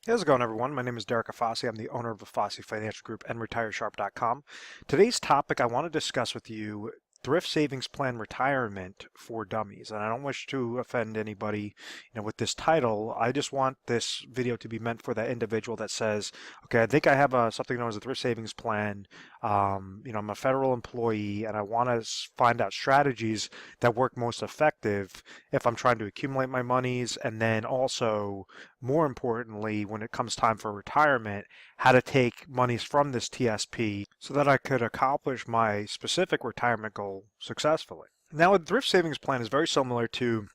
How's it going, everyone? My name is Derek Afasi. I'm the owner of Afasi Financial Group and RetireSharp.com. Today's topic I want to discuss with you thrift savings plan retirement for dummies. And I don't wish to offend anybody, with this title. I just want this video to be meant for that individual that says, okay, I think I have something known as a thrift savings plan. I'm a federal employee and I want to find out strategies that work most effective if I'm trying to accumulate my monies, and then also more importantly, when it comes time for retirement, how to take monies from this TSP so that I could accomplish my specific retirement goal successfully. Now, a thrift savings plan is very similar to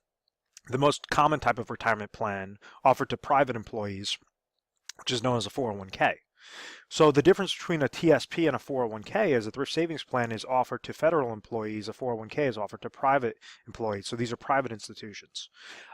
the most common type of retirement plan offered to private employees, which is known as a 401k. So the difference between a TSP and a 401k is a thrift savings plan is offered to federal employees, a 401k is offered to private employees. So these are private institutions.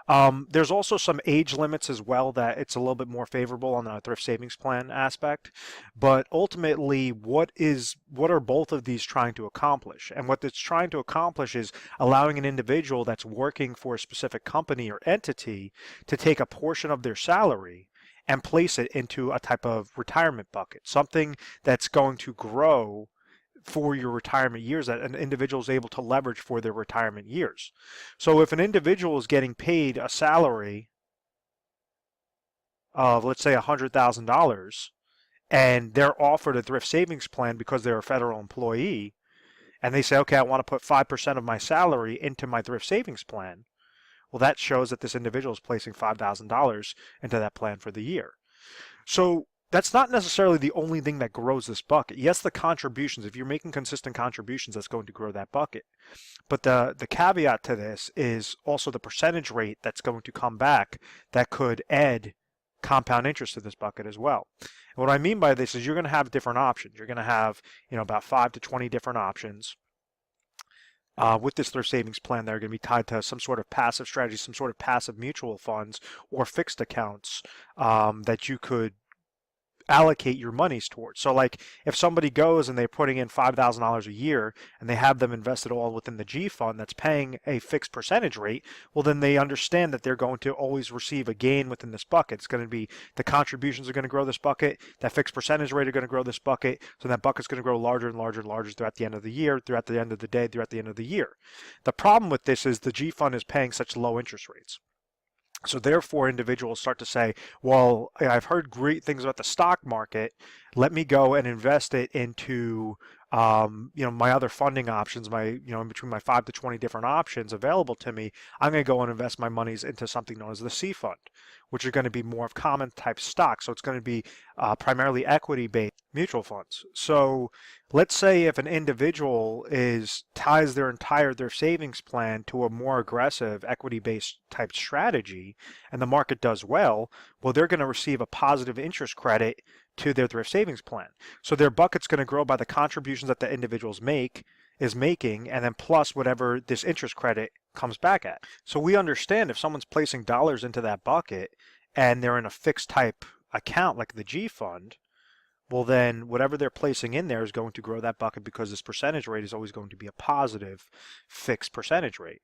There's also some age limits as well that it's a little bit more favorable on the thrift savings plan aspect. But ultimately, what are both of these trying to accomplish? And what it's trying to accomplish is allowing an individual that's working for a specific company or entity to take a portion of their salary and place it into a type of retirement bucket, something that's going to grow for your retirement years that an individual is able to leverage for their retirement years. So if an individual is getting paid a salary of, let's say, $100,000, and they're offered a thrift savings plan because they're a federal employee, and they say, okay, I want to put 5% of my salary into my thrift savings plan, well, that shows that this individual is placing $5,000 into that plan for the year. So that's not necessarily the only thing that grows this bucket. Yes, the contributions, if you're making consistent contributions, that's going to grow that bucket. But the caveat to this is also the percentage rate that's going to come back that could add compound interest to this bucket as well. And what I mean by this is you're going to have different options. You're going to have, about 5 to 20 different options. With this thrift savings plan, they're going to be tied to some sort of passive strategy, some sort of passive mutual funds or fixed accounts that you could allocate your monies towards. So like if somebody goes and they're putting in $5,000 a year and they have them invested all within the G fund that's paying a fixed percentage rate, well then they understand that they're going to always receive a gain within this bucket. It's going to be the contributions are going to grow this bucket, that fixed percentage rate are going to grow this bucket, so that bucket's going to grow larger and larger and larger throughout the end of the year, throughout the end of the day, throughout the end of the year. The problem with this is the G fund is paying such low interest rates. So therefore, individuals start to say, well, I've heard great things about the stock market. Let me go and invest it into, my other funding options, in between my 5 to 20 different options available to me. I'm going to go and invest my monies into something known as the C fund, which are going to be more of common type stocks. So it's going to be primarily equity-based mutual funds. So let's say if an individual ties their savings plan to a more aggressive equity-based type strategy, and the market does well, they're going to receive a positive interest credit to their thrift savings plan. So their bucket's going to grow by the contributions that the individuals is making, and then plus whatever this interest credit comes back at. So we understand if someone's placing dollars into that bucket and they're in a fixed type account like the G fund, well then whatever they're placing in there is going to grow that bucket because this percentage rate is always going to be a positive fixed percentage rate.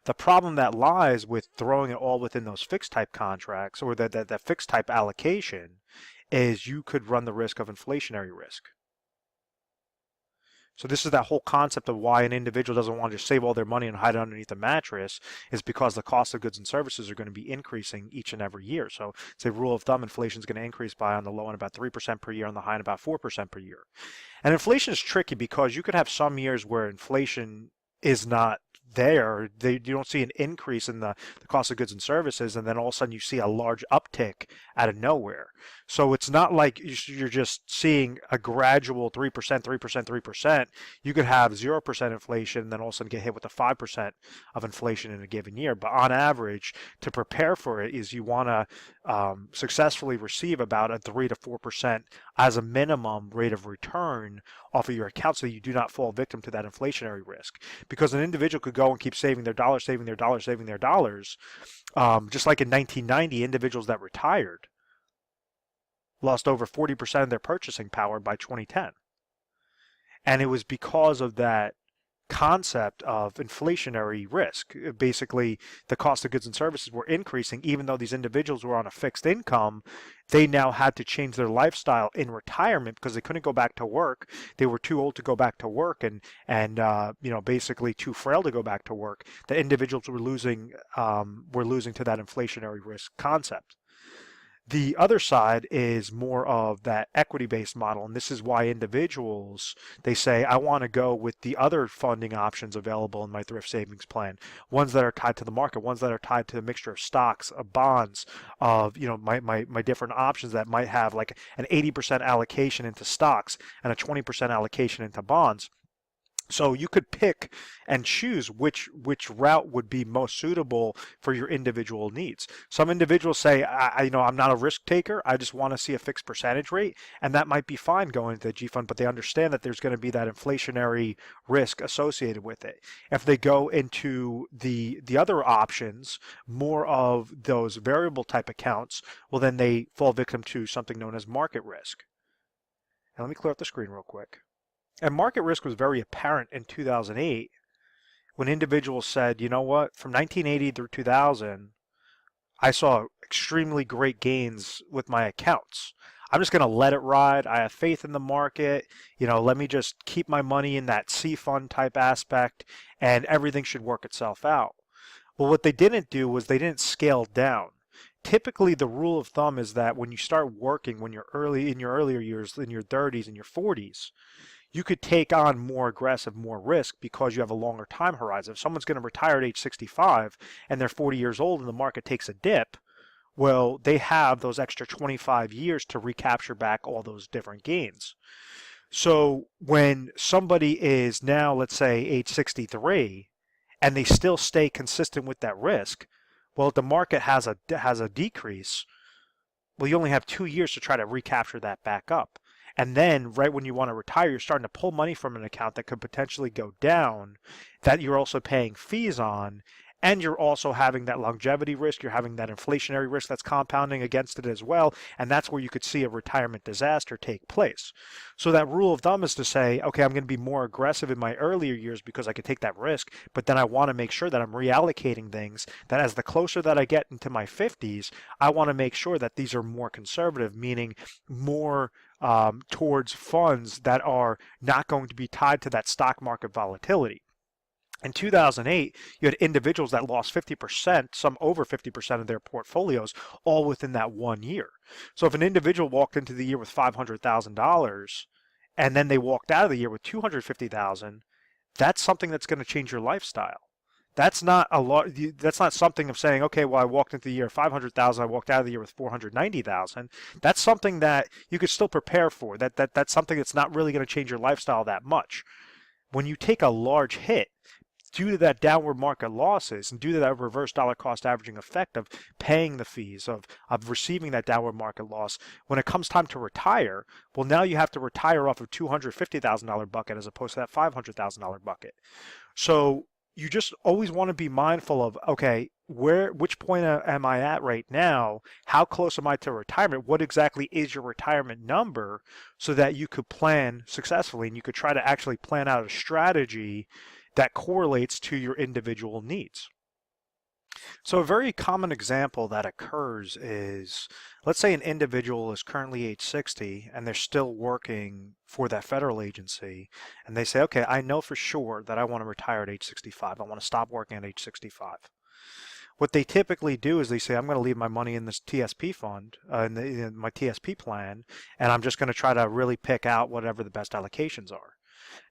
The problem that lies with throwing it all within those fixed type contracts or that fixed type allocation is you could run the risk of inflationary risk. So this is that whole concept of why an individual doesn't want to just save all their money and hide it underneath a mattress, is because the cost of goods and services are going to be increasing each and every year. So it's a rule of thumb, inflation is going to increase by on the low end about 3% per year, on the high end about 4% per year. And inflation is tricky because you could have some years where inflation is not there. You don't see an increase in the cost of goods and services, and then all of a sudden you see a large uptick out of nowhere. So it's not like you're just seeing a gradual 3%, 3%, 3%. You could have 0% inflation and then all of a sudden get hit with a 5% of inflation in a given year. But on average, to prepare for it is you want to successfully receive about a 3 to 4% as a minimum rate of return off of your account so you do not fall victim to that inflationary risk. Because an individual could go and keep saving their dollars, saving their dollars, saving their dollars. Just like in 1990, individuals that retired lost over 40% of their purchasing power by 2010. And it was because of that concept of inflationary risk. Basically, the cost of goods and services were increasing, even though these individuals were on a fixed income. They now had to change their lifestyle in retirement because they couldn't go back to work. They were too old to go back to work, and basically too frail to go back to work. The individuals were losing to that inflationary risk concept. The other side is more of that equity-based model, and this is why individuals, they say, I want to go with the other funding options available in my thrift savings plan, ones that are tied to the market, ones that are tied to a mixture of stocks, of bonds, of my different options that might have like an 80% allocation into stocks and a 20% allocation into bonds. So you could pick and choose which route would be most suitable for your individual needs. Some individuals say, I'm not a risk taker. I just want to see a fixed percentage rate, and that might be fine going into the G fund, but they understand that there's going to be that inflationary risk associated with it. If they go into the other options, more of those variable type accounts, well, then they fall victim to something known as market risk. And let me clear up the screen real quick. And market risk was very apparent in 2008 when individuals said, you know what, from 1980 through 2000, I saw extremely great gains with my accounts. I'm just going to let it ride. I have faith in the market. Let me just keep my money in that C fund type aspect, and everything should work itself out. Well, what they didn't do was they didn't scale down. Typically, the rule of thumb is that when you start working, when you're in your earlier years, in your 30s and your 40s, you could take on more aggressive, more risk because you have a longer time horizon. If someone's going to retire at age 65 and they're 40 years old and the market takes a dip, well, they have those extra 25 years to recapture back all those different gains. So when somebody is now, let's say, age 63, and they still stay consistent with that risk, well, if the market has a decrease, well, you only have 2 years to try to recapture that back up. And then right when you want to retire, you're starting to pull money from an account that could potentially go down, that you're also paying fees on, and you're also having that longevity risk, you're having that inflationary risk that's compounding against it as well, and that's where you could see a retirement disaster take place. So that rule of thumb is to say, okay, I'm going to be more aggressive in my earlier years because I could take that risk, but then I want to make sure that I'm reallocating things, that as the closer that I get into my 50s, I want to make sure that these are more conservative, meaning more towards funds that are not going to be tied to that stock market volatility. In 2008, you had individuals that lost 50%, some over 50% of their portfolios, all within that 1 year. So if an individual walked into the year with $500,000 and then they walked out of the year with $250,000, that's something that's going to change your lifestyle. That's not a lot. That's not something of saying, okay, well, I walked into the year 500,000, I walked out of the year with 490,000. That's something that you could still prepare for. That's something that's not really going to change your lifestyle that much. When you take a large hit, due to that downward market losses and due to that reverse dollar cost averaging effect of paying the fees, of receiving that downward market loss, when it comes time to retire, well, now you have to retire off of $250,000 bucket as opposed to that $500,000 bucket. So you just always want to be mindful of, okay, which point am I at right now? How close am I to retirement? What exactly is your retirement number, so that you could plan successfully and you could try to actually plan out a strategy that correlates to your individual needs. So a very common example that occurs is, let's say an individual is currently age 60 and they're still working for that federal agency, and they say, okay, I know for sure that I want to retire at age 65. I want to stop working at age 65. What they typically do is they say, I'm going to leave my money in this TSP fund, in my TSP plan, and I'm just going to try to really pick out whatever the best allocations are.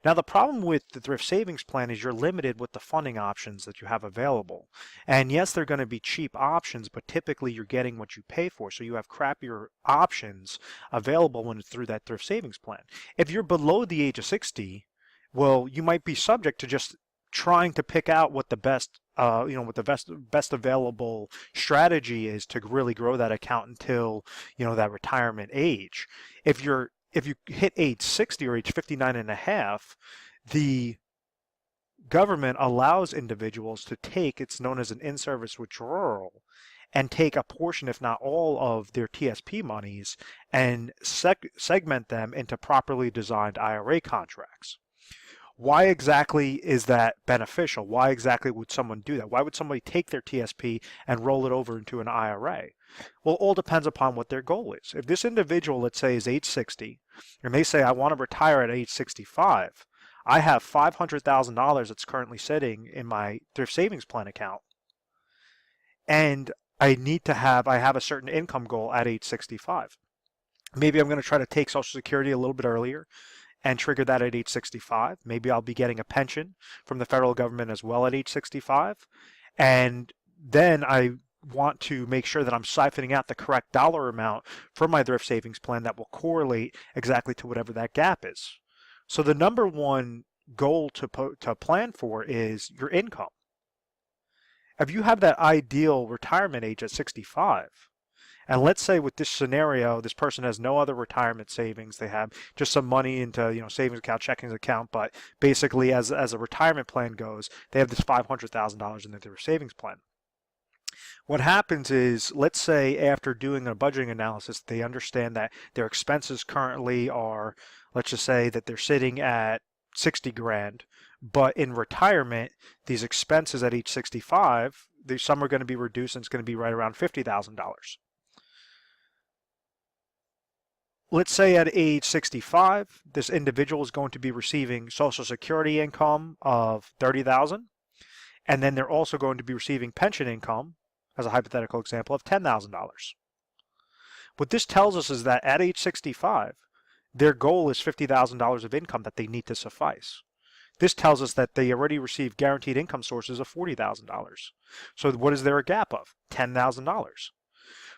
Now, the problem with the thrift savings plan is you're limited with the funding options that you have available. And yes, they're going to be cheap options, but typically you're getting what you pay for. So you have crappier options available when it's through that thrift savings plan. If you're below the age of 60, well, you might be subject to just trying to pick out what the best what the best available strategy is to really grow that account until, that retirement age. If you hit age 60 or age 59 and a half, the government allows individuals to take, it's known as an in-service withdrawal, and take a portion, if not all, of their TSP monies and segment them into properly designed IRA contracts. Why exactly is that beneficial? Why exactly would someone do that? Why would somebody take their TSP and roll it over into an IRA? Well, it all depends upon what their goal is. If this individual, let's say, is age 60, and they say, I want to retire at age 65, I have $500,000 that's currently sitting in my thrift savings plan account, and I have a certain income goal at age 65. Maybe I'm going to try to take Social Security a little bit earlier and trigger that at age 65. Maybe I'll be getting a pension from the federal government as well at age 65. And then I want to make sure that I'm siphoning out the correct dollar amount from my thrift savings plan that will correlate exactly to whatever that gap is. So the number one goal to plan for is your income. If you have that ideal retirement age at 65, and let's say with this scenario, this person has no other retirement savings. They have just some money into, savings account, checking account, but basically as a retirement plan goes, they have this $500,000 in their savings plan. What happens is, let's say after doing a budgeting analysis, they understand that their expenses currently are, let's just say that they're sitting at 60 grand, but in retirement, these expenses at age 65, some are going to be reduced and it's going to be right around $50,000. Let's say at age 65, this individual is going to be receiving Social Security income of $30,000, and then they're also going to be receiving pension income, as a hypothetical example, of $10,000. What this tells us is that at age 65, their goal is $50,000 of income that they need to suffice. This tells us that they already receive guaranteed income sources of $40,000. So what is there a gap of? $10,000.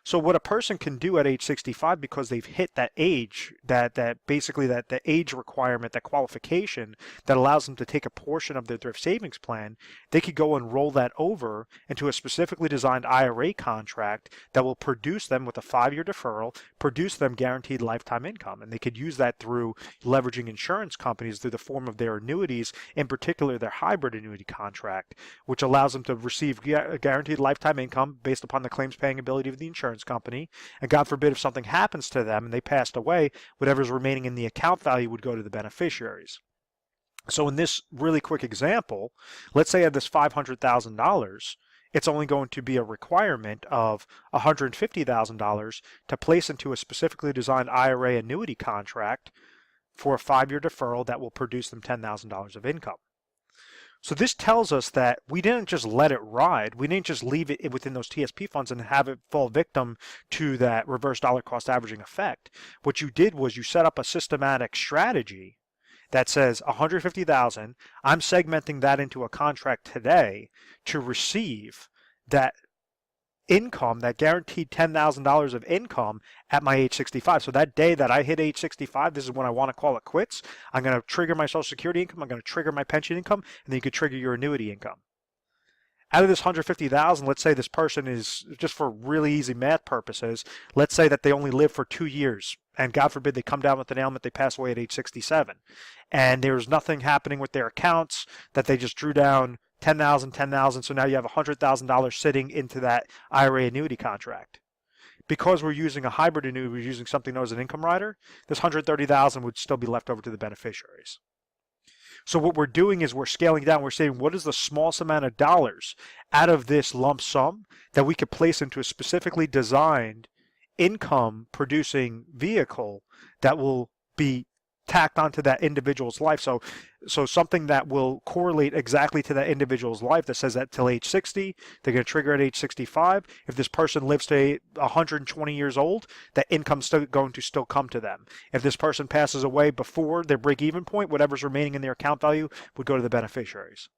So what a person can do at age 65, because they've hit that age, that basically that the age requirement, that qualification that allows them to take a portion of their thrift savings plan, they could go and roll that over into a specifically designed IRA contract that will produce them with a 5-year deferral, produce them guaranteed lifetime income. And they could use that through leveraging insurance companies through the form of their annuities, in particular their hybrid annuity contract, which allows them to receive guaranteed lifetime income based upon the claims paying ability of the insurance company, and God forbid if something happens to them and they passed away, whatever's remaining in the account value would go to the beneficiaries. So in this really quick example, let's say I have this $500,000, it's only going to be a requirement of $150,000 to place into a specifically designed IRA annuity contract for a 5-year deferral that will produce them $10,000 of income. So this tells us that we didn't just let it ride. We didn't just leave it within those TSP funds and have it fall victim to that reverse dollar cost averaging effect. What you did was you set up a systematic strategy that says $150,000, I'm segmenting that into a contract today to receive that income, that guaranteed $10,000 of income at my age 65. So that day that I hit age 65, this is when I want to call it quits. I'm going to trigger my Social Security income. I'm going to trigger my pension income, and then you could trigger your annuity income. Out of this $150,000, let's say this person is, just for really easy math purposes, let's say that they only live for 2 years, and God forbid they come down with an ailment, they pass away at age 67, and there's nothing happening with their accounts, that they just drew down $10,000, so now you have $100,000 sitting into that IRA annuity contract. Because we're using a hybrid annuity, we're using something known as an income rider, this $130,000 would still be left over to the beneficiaries. So what we're doing is we're scaling down. We're saying, what is the smallest amount of dollars out of this lump sum that we could place into a specifically designed income producing vehicle that will be tacked onto that individual's life. So something that will correlate exactly to that individual's life, that says that till age 60, they're going to trigger at age 65. If this person lives to 120 years old, that income's still going to still come to them. If this person passes away before their break-even point, whatever's remaining in their account value would go to the beneficiaries.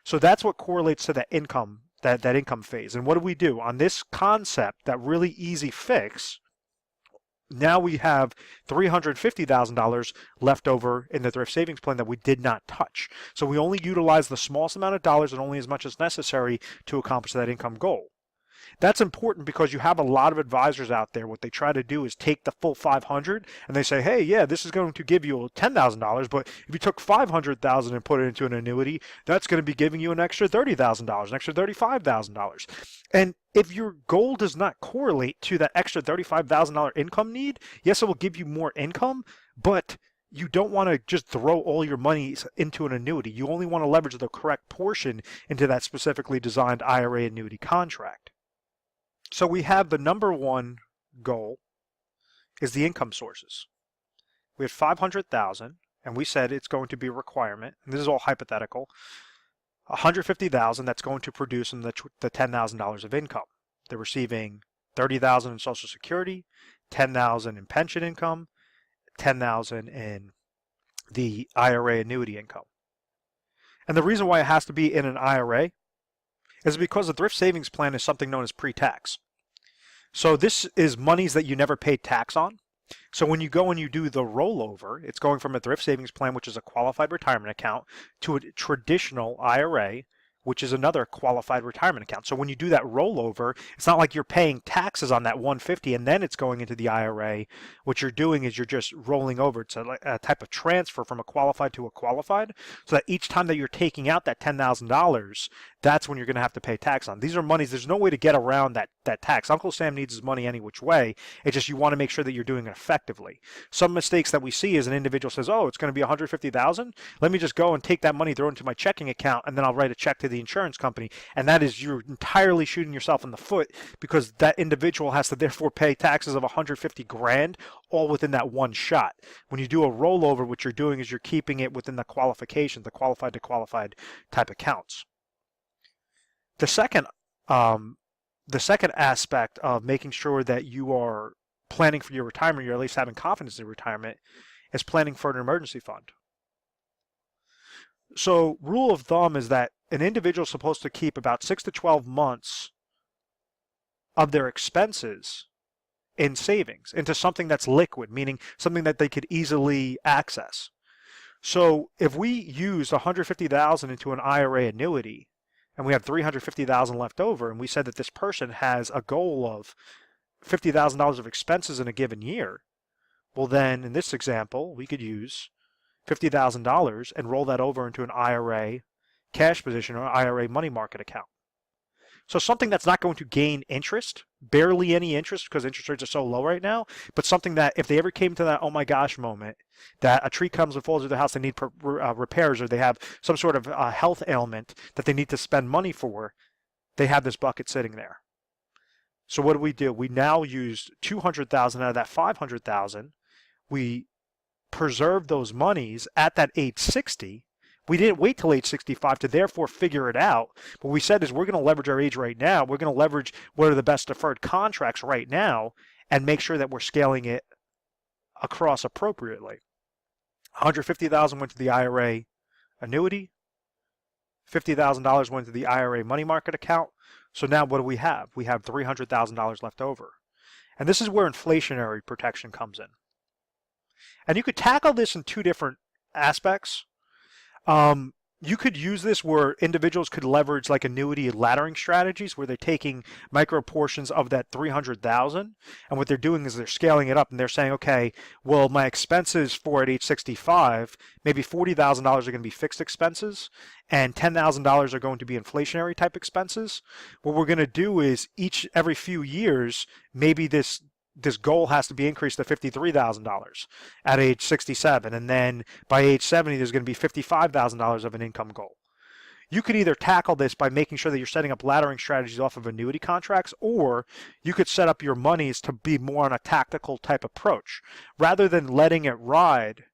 So that's what correlates to that income, that income phase. And what do we do? On this concept, that really easy fix, now we have $350,000 left over in the thrift savings plan that we did not touch. So we only utilize the smallest amount of dollars and only as much as necessary to accomplish that income goal. That's important because you have a lot of advisors out there. What they try to do is take the full 500 and they say, hey, yeah, this is going to give you $10,000, but if you took 500,000 and put it into an annuity, that's going to be giving you an extra $30,000, an extra $35,000. And if your goal does not correlate to that extra $35,000 income need, yes, it will give you more income, but you don't want to just throw all your money into an annuity. You only want to leverage the correct portion into that specifically designed IRA annuity contract. So we have the number one goal is the income sources. We had 500,000, and we said it's going to be a requirement, and this is all hypothetical, 150,000 that's going to produce them the $10,000 of income. They're receiving 30,000 in Social Security, 10,000 in pension income, 10,000 in the IRA annuity income. And the reason why it has to be in an IRA is because the thrift savings plan is something known as pre-tax. So this is monies that you never paid tax on. So when you go and you do the rollover, it's going from a thrift savings plan, which is a qualified retirement account, to a traditional IRA, which is another qualified retirement account. So when you do that rollover, it's not like you're paying taxes on that 150 and then it's going into the IRA. What you're doing is you're just rolling over. It's a type of transfer from a qualified to a qualified, so that each time that you're taking out that $10,000, that's when you're going to have to pay tax on. These are monies. There's no way to get around that tax. Uncle Sam needs his money any which way. It's just you want to make sure that you're doing it effectively. Some mistakes that we see is an individual says, oh, it's going to be 150,000. Let me just go and take that money, throw it into my checking account, and then I'll write a check to the insurance company. And that is, you're entirely shooting yourself in the foot, because that individual has to therefore pay taxes of 150 grand all within that one shot. When you do a rollover, what you're doing is you're keeping it within the qualifications, the qualified to qualified type accounts. The second aspect of making sure that you are planning for your retirement, you're at least having confidence in retirement, is planning for an emergency fund. So rule of thumb is that an individual is supposed to keep about 6 to 12 months of their expenses in savings into something that's liquid, meaning something that they could easily access. So if we use 150,000 into an IRA annuity, and we have 350,000 left over, and we said that this person has a goal of $50,000 of expenses in a given year, well then, in this example, we could use $50,000 and roll that over into an IRA cash position or IRA money market account. So something that's not going to gain interest, barely any interest because interest rates are so low right now, but something that if they ever came to that oh my gosh moment, that a tree comes and falls to their house, they need repairs, or they have some sort of health ailment that they need to spend money for, they have this bucket sitting there. So what do? We now used 200,000 out of that 500,000. We preserved those monies at that age 60. We didn't wait till age 65 to therefore figure it out. What we said is we're going to leverage our age right now. We're going to leverage what are the best deferred contracts right now and make sure that we're scaling it across appropriately. 150,000 went to the IRA annuity. $50,000 went to the IRA money market account. So now what do we have? We have $300,000 left over. And this is where inflationary protection comes in. And you could tackle this in two different aspects. You could use this where individuals could leverage like annuity laddering strategies where they're taking micro portions of that 300,000, and what they're doing is they're scaling it up and they're saying, okay, well, my expenses for at age 65, maybe $40,000 are going to be fixed expenses and $10,000 are going to be inflationary type expenses. What we're going to do is every few years, maybe this goal has to be increased to $53,000 at age 67, and then by age 70 there's going to be $55,000 of an income goal. You could either tackle this by making sure that you're setting up laddering strategies off of annuity contracts, or you could set up your monies to be more on a tactical type approach. Rather than letting it ride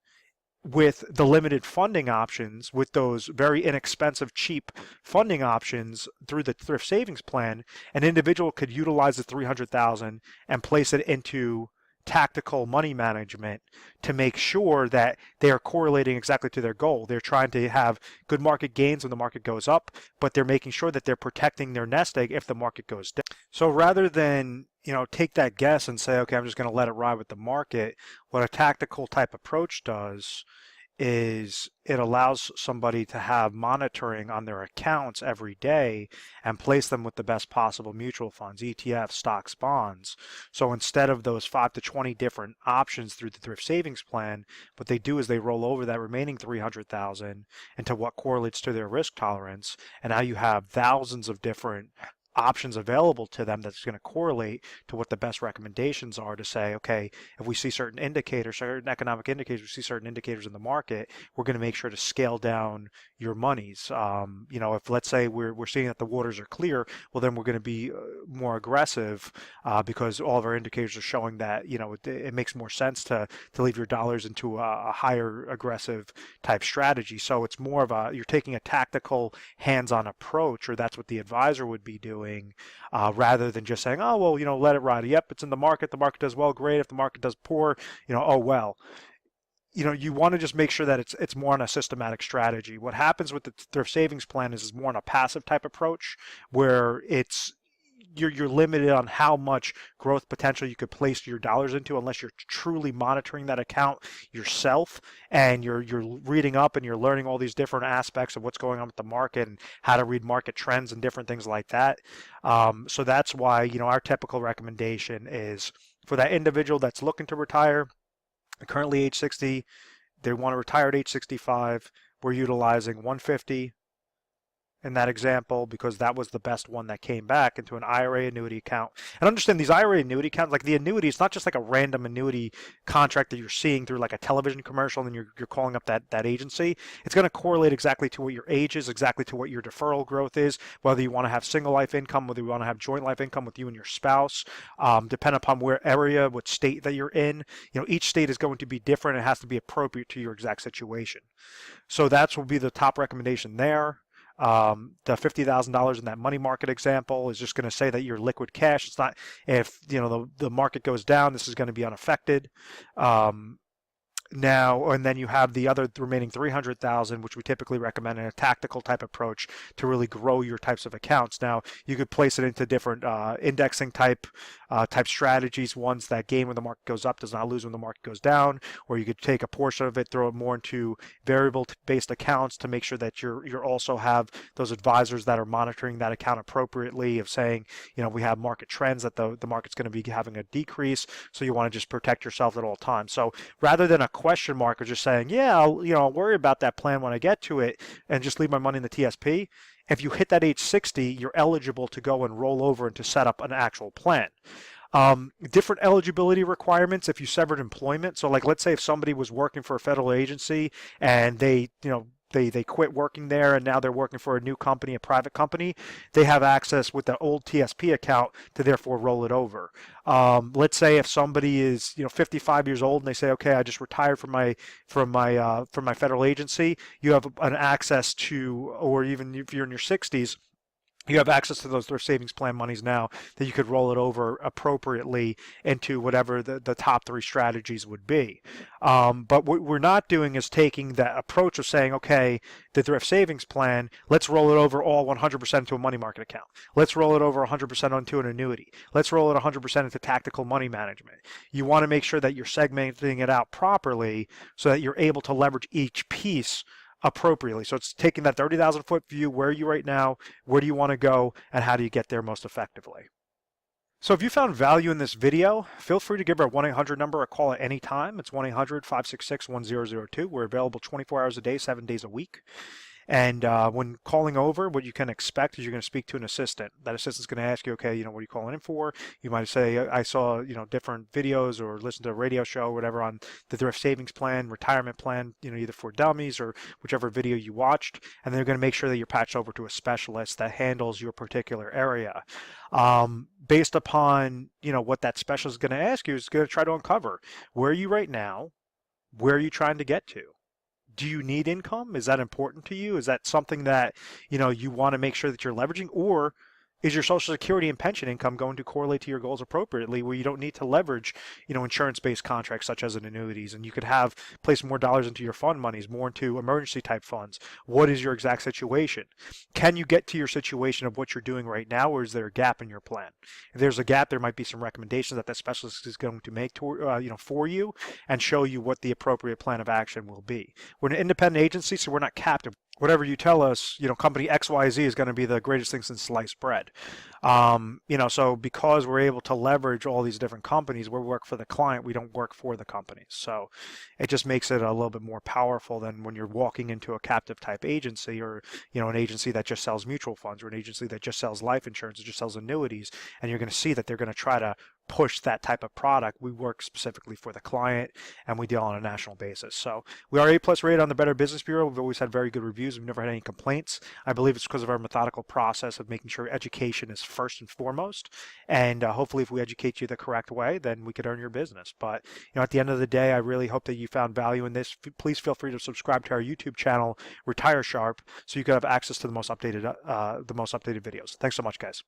with the limited funding options, with those very inexpensive, cheap funding options through the thrift savings plan, an individual could utilize the $300,000 and place it into tactical money management to make sure that they are correlating exactly to their goal. They're trying to have good market gains when the market goes up, but they're making sure that they're protecting their nest egg if the market goes down. So rather than take that guess and say, okay, I'm just going to let it ride with the market, what a tactical type approach does is it allows somebody to have monitoring on their accounts every day and place them with the best possible mutual funds, ETFs, stocks, bonds. So instead of those 5 to 20 different options through the thrift savings plan, what they do is they roll over that remaining 300,000 into what correlates to their risk tolerance, and now you have thousands of different options available to them that's going to correlate to what the best recommendations are to say, okay, if we see certain indicators, certain economic indicators, we see certain indicators in the market, we're going to make sure to scale down your monies. If let's say we're seeing that the waters are clear, well, then we're going to be more aggressive because all of our indicators are showing that, it makes more sense to leave your dollars into a higher aggressive type strategy. So it's more of you're taking a tactical hands-on approach, or that's what the advisor would be doing, rather than just saying, oh, well, let it ride. Yep, it's in the market does well, great. If the market does poor, oh, well. You want to just make sure that it's more on a systematic strategy. What happens with the thrift savings plan is more on a passive type approach, where you're limited on how much growth potential you could place your dollars into unless you're truly monitoring that account yourself, and you're reading up and you're learning all these different aspects of what's going on with the market and how to read market trends and different things like that. So that's why, our typical recommendation is for that individual that's looking to retire, currently age 60, they want to retire at age 65. We're utilizing 150 in that example because that was the best one that came back into an IRA annuity account. And understand these IRA annuity accounts, like the annuity, it's not just like a random annuity contract that you're seeing through like a television commercial and then you're calling up that agency. It's going to correlate exactly to what your age is, exactly to what your deferral growth is, whether you want to have single life income, whether you want to have joint life income with you and your spouse, depending upon where area, what state that you're in. Each state is going to be different. It has to be appropriate to your exact situation. So that will be the top recommendation there. The $50,000 in that money market example is just going to say that your liquid cash. It's not, if the market goes down, this is going to be unaffected. Now, and then you have the remaining 300,000, which we typically recommend in a tactical type approach to really grow your types of accounts. Now, you could place it into different indexing type strategies, ones that gain when the market goes up, does not lose when the market goes down, or you could take a portion of it, throw it more into variable-based accounts to make sure that you're also have those advisors that are monitoring that account appropriately, of saying, we have market trends that the market's going to be having a decrease, so you want to just protect yourself at all times. So rather than a question mark or just saying, yeah, I'll worry about that plan when I get to it and just leave my money in the TSP, if you hit that age 60, you're eligible to go and roll over and to set up an actual plan. Different eligibility requirements if you severed employment. So like, let's say if somebody was working for a federal agency and they quit working there and now they're working for a new company, a private company, they have access with the old TSP account to therefore roll it over. Let's say if somebody is 55 years old and they say, okay, I just retired from my federal agency, you have an access to, or even if you're in your 60s, you have access to those thrift savings plan monies now that you could roll it over appropriately into whatever the top three strategies would be. But what we're not doing is taking that approach of saying, okay, the thrift savings plan, let's roll it over all 100% into a money market account. Let's roll it over 100% onto an annuity. Let's roll it 100% into tactical money management. You want to make sure that you're segmenting it out properly so that you're able to leverage each piece appropriately. So it's taking that 30,000 foot view. Where are you right now? Where do you want to go? And how do you get there most effectively? So if you found value in this video, feel free to give our 1-800 number a call at any time. It's 1-800-566-1002. We're available 24 hours a day, 7 days a week. And when calling over, what you can expect is you're going to speak to an assistant. That assistant's going to ask you, okay, what are you calling in for? You might say, I saw, different videos or listen to a radio show or whatever on the thrift savings plan, retirement plan, either for dummies or whichever video you watched. And they're going to make sure that you're patched over to a specialist that handles your particular area. Based upon, what that specialist is going to ask you, is going to try to uncover, where are you right now? Where are you trying to get to? Do you need income? Is that important to you? Is that something that, you want to make sure that you're leveraging? Or is your Social Security and pension income going to correlate to your goals appropriately, where you don't need to leverage, insurance-based contracts such as an annuities, and you could place more dollars into your fund monies, more into emergency type funds? What is your exact situation? Can you get to your situation of what you're doing right now, or is there a gap in your plan? If there's a gap, there might be some recommendations that specialist is going to make for you and show you what the appropriate plan of action will be. We're an independent agency, so we're not captive whatever you tell us, company XYZ is going to be the greatest thing since sliced bread. So because we're able to leverage all these different companies, we work for the client, we don't work for the companies. So it just makes it a little bit more powerful than when you're walking into a captive type agency, or, an agency that just sells mutual funds, or an agency that just sells life insurance, or just sells annuities. And you're going to see that they're going to try to push that type of product. We work specifically for the client, and we deal on a national basis. So we are A+ rated on the Better Business Bureau. We've always had very good reviews. We've never had any complaints. I believe it's because of our methodical process of making sure education is first and foremost. And hopefully if we educate you the correct way, then we could earn your business. But at the end of the day, I really hope that you found value in this. Please feel free to subscribe to our YouTube channel, Retire Sharp, so you can have access to the most updated videos. Thanks so much, guys.